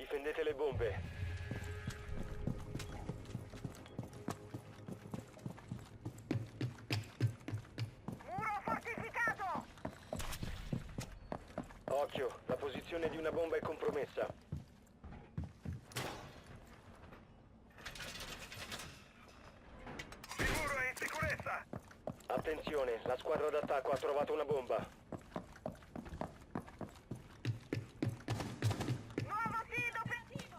Difendete le bombe. Muro fortificato! Occhio, la posizione di una bomba è compromessa. Il muro è in sicurezza! Attenzione, la squadra d'attacco ha trovato una bomba. Nuovo fido offensivo!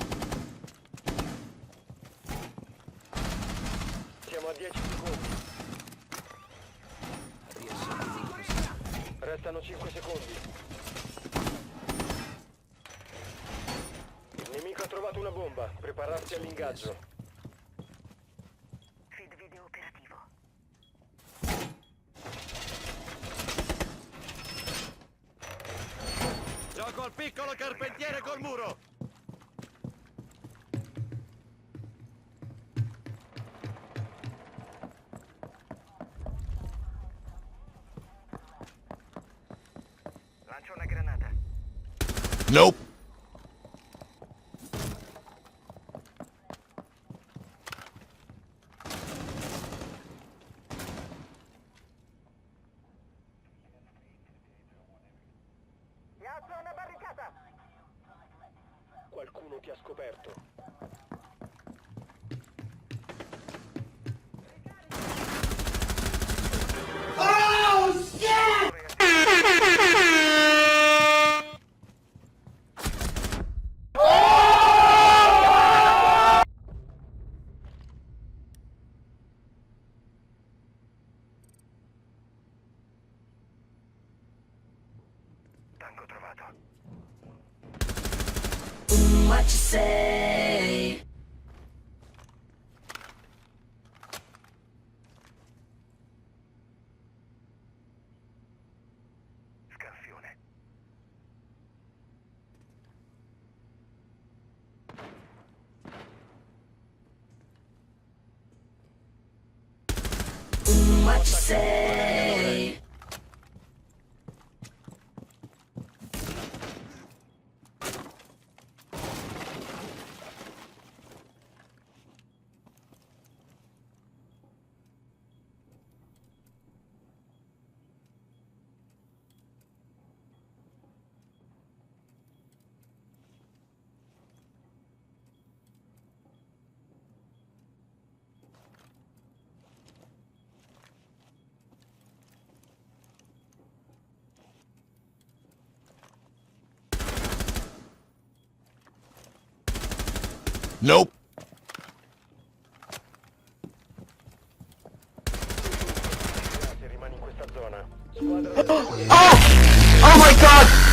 Siamo a 10 secondi. Restano 5 secondi. Il nemico ha trovato una bomba. Prepararsi all'ingaggio. Feed video operativo. Gioco al piccolo carpentiere col muro! Lancio una granata. Nope. Piazzo una barricata! Qualcuno ti ha scoperto. Tango trovato. What you say? Scansione. What you say? Nope. Se rimani in questa zona. Squadra Oh! Oh my god!